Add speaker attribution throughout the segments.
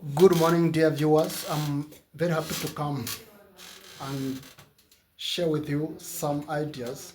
Speaker 1: Good morning, dear viewers. I'm very happy to come and share with you some ideas.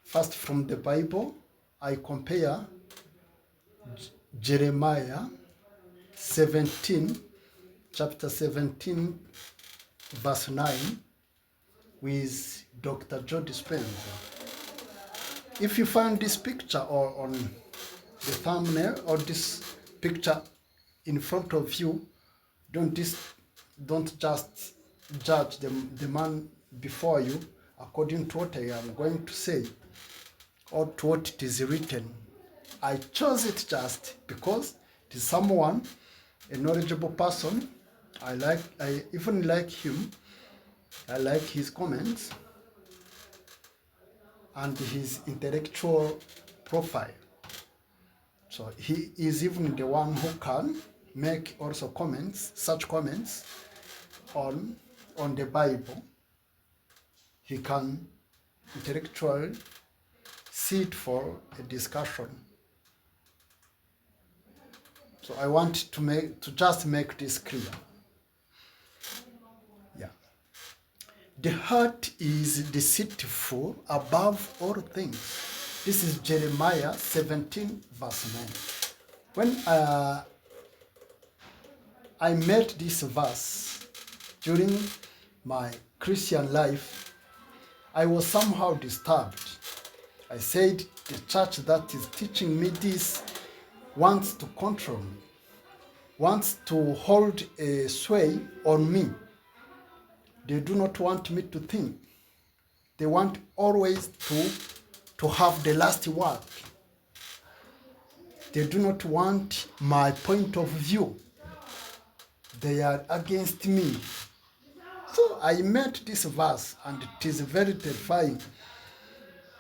Speaker 1: First, from the Bible, I compare Jeremiah 17, chapter 17, verse 9, with Dr. Joe Dispenza. If you find this picture or on the thumbnail or this picture in front of you, don't just judge the man before you according to what I am going to say or to what it is written. I chose it just because it is someone, a knowledgeable person. I even like him. I like his comments and his intellectual profile. So he is even the one who can make also comments, such comments on the Bible. He can intellectually sit for a discussion. So I want to just make this clear. Yeah. The heart is deceitful above all things. This is Jeremiah 17, verse 9. When I met this verse during my Christian life, I was somehow disturbed. I said, the church that is teaching me this wants to control me, wants to hold a sway on me. They do not want me to think. They want always to have the last word. They do not want my point of view. They are against me. So I met this verse and it is very terrifying.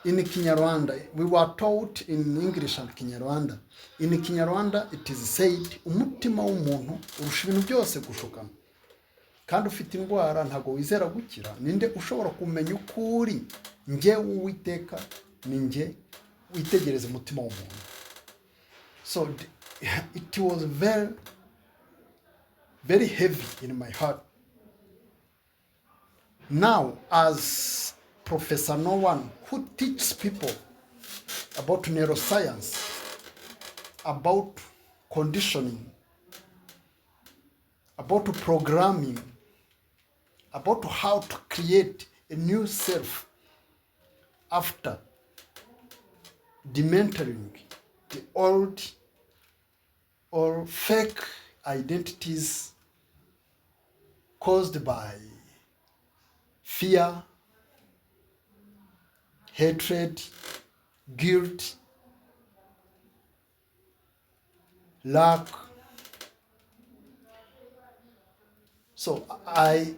Speaker 1: In Kinyarwanda, we were taught in English and Kinyarwanda. In Kinyarwanda, it is said, umutima w'umuntu urusha ibintu byose gushukana. Kandi ufite indwara ntago wizera gukira. Ninde ushobora kumenya ukuri? Nje Uwiteka ni nje witegereza umutima w'umuntu. So it was very, very heavy in my heart. Now, as Professor No One, who teaches people about neuroscience, about conditioning, about programming, about how to create a new self after dementoring the old or fake identities caused by fear, hatred, guilt, lack. So I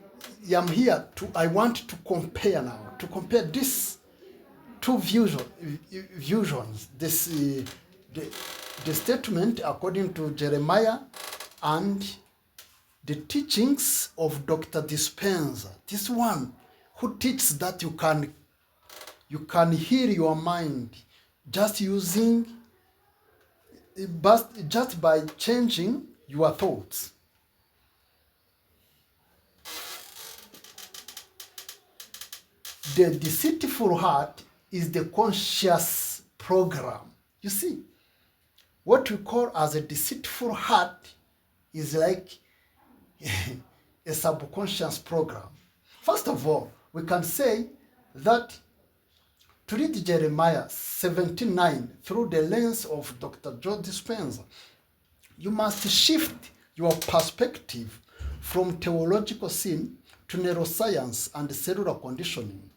Speaker 1: am here I want to compare now, to compare these two visions, the statement according to Jeremiah and the teachings of Dr. Dispenza. This one who teaches that you can heal your mind just by changing your thoughts. The deceitful heart is the conscious program. You see, what we call as a deceitful heart is like a subconscious program. First of all, we can say that to read Jeremiah 17:9 through the lens of Dr. Joe Dispenza, you must shift your perspective from theological sin to neuroscience and cellular conditioning.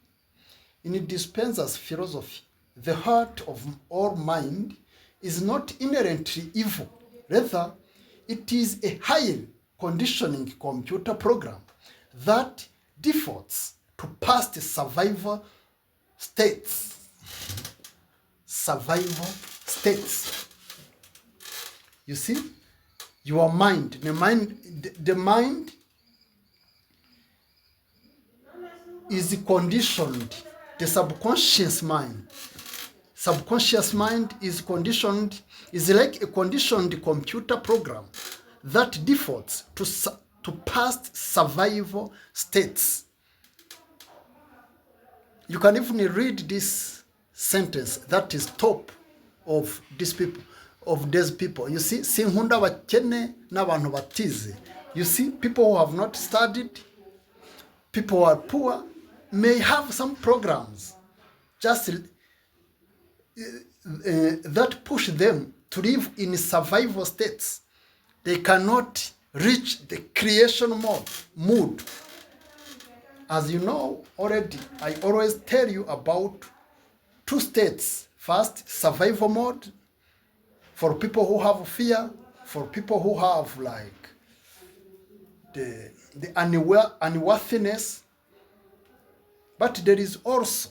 Speaker 1: In Dispenza's philosophy, the heart of all mind is not inherently evil. Rather, it is a high conditioning computer program that defaults to past survival states. You see, your mind, the mind is conditioned. The subconscious mind is conditioned, is like a conditioned computer program that defaults to past survival states. You can even read this sentence that is top of these people, You see, sinkunda bakene n'abantu batize. You see, people who have not studied, people who are poor, may have some programs just that push them to live in survival states. They cannot reach the creation mood. As you know already, I always tell you about two states. First, survival mode for people who have fear, for people who have like the unworthiness. But there is also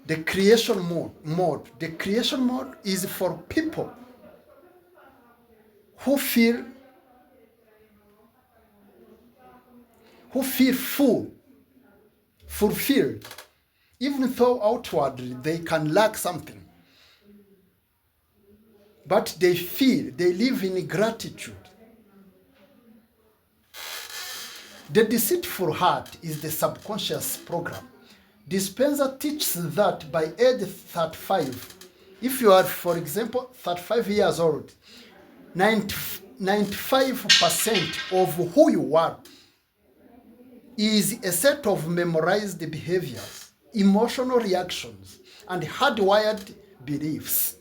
Speaker 1: the creation mode. The creation mode is for people who feel fulfilled, even though outwardly they can lack something. But they live in gratitude. The deceitful heart is the subconscious program. Dispenza teaches that by age 35, if you are, for example, 35 years old, 95% of who you are is a set of memorized behaviors, emotional reactions, and hardwired beliefs.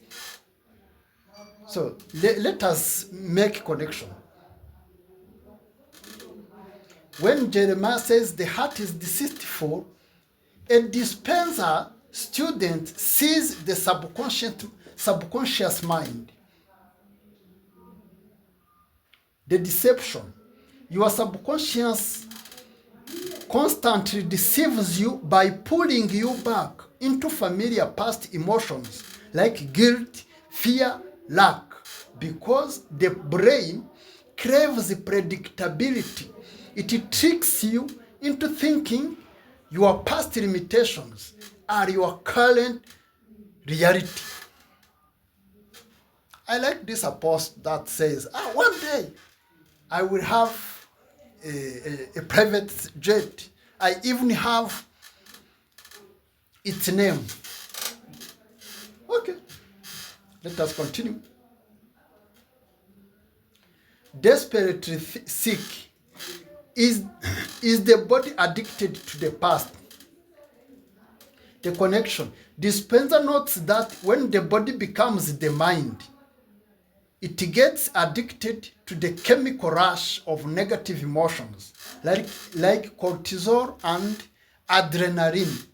Speaker 1: So let us make connection. When Jeremiah says the heart is deceitful, a dispenser student sees the subconscious mind. The deception. Your subconscious constantly deceives you by pulling you back into familiar past emotions like guilt, fear, lack, because the brain craves predictability. It tricks you into thinking your past limitations are your current reality. I like this apostle that says, one day I will have a private jet. I even have its name. Okay, let us continue. Desperately sick. Is the body addicted to the past? The connection. Dispenser notes that when the body becomes the mind, it gets addicted to the chemical rush of negative emotions like cortisol and adrenaline.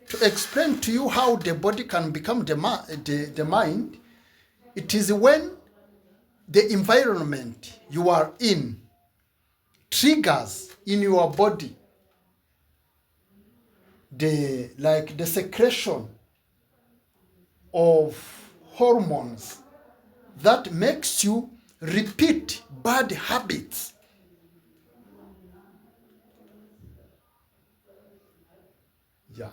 Speaker 1: To explain to you how the body can become the mind, it is when the environment you are in triggers in your body the secretion of hormones that makes you repeat bad habits. Yeah,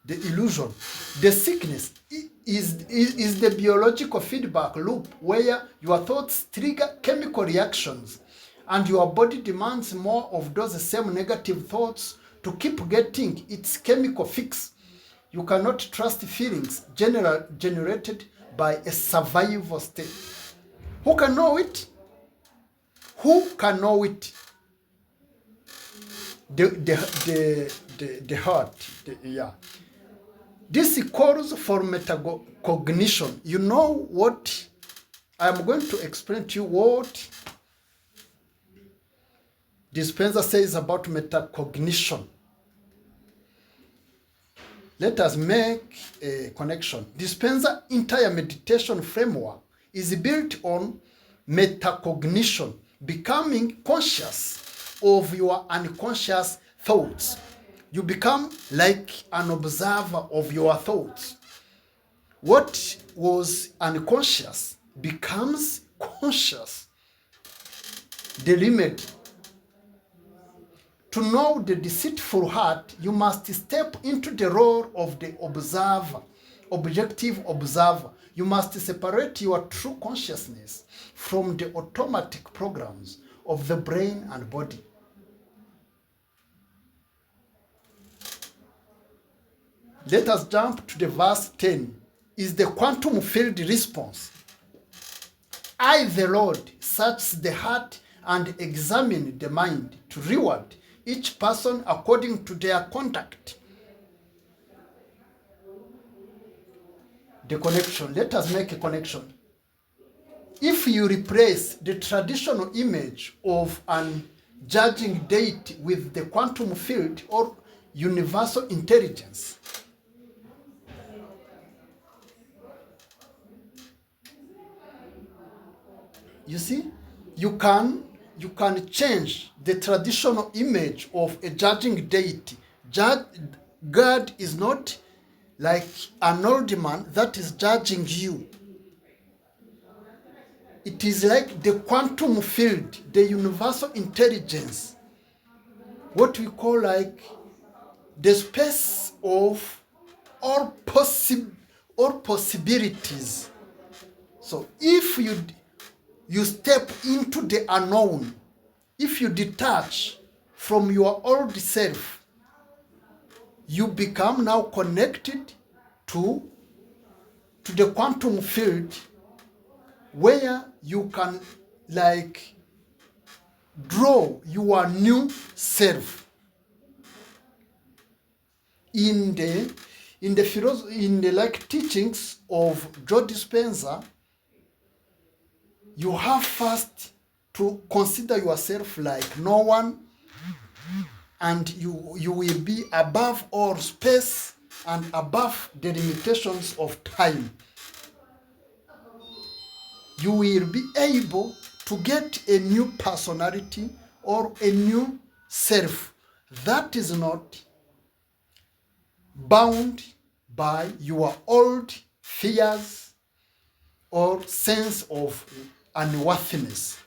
Speaker 1: the illusion. The sickness is the biological feedback loop where your thoughts trigger chemical reactions and your body demands more of those same negative thoughts to keep getting its chemical fix. You cannot trust feelings generated by a survival state. Who can know it? Who can know it? The heart. Yeah. This calls for metacognition. You know what? I'm going to explain to you what Dispenza says about metacognition. Let us make a connection. Dispenza's entire meditation framework is built on metacognition, becoming conscious of your unconscious thoughts. You become like an observer of your thoughts. What was unconscious becomes conscious. The remedy. To know the deceitful heart, you must step into the role of the observer objective observer. You must separate your true consciousness from the automatic programs of the brain and body. Let us jump to the verse 10. Is the quantum field response. I, the Lord, search the heart and examine the mind to reward each person according to their conduct. The connection. Let us make a connection. If you replace the traditional image of an judging deity with the quantum field or universal intelligence, you see, you can change the traditional image of a judging deity. God is not like an old man that is judging you. It is like the quantum field, the universal intelligence, what we call like the space of all possibilities. So if you step into the unknown, if you detach from your old self, you become now connected to the quantum field, where you can like draw your new self. In the like teachings of Joe Dispenza, you have first to consider yourself like no one, and you will be above all space and above the limitations of time. You will be able to get a new personality or a new self that is not bound by your old fears or sense of unworthiness.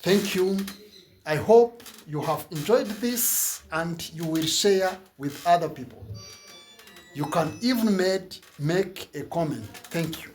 Speaker 1: Thank you. I hope you have enjoyed this and you will share with other people. You can even make a comment. Thank you.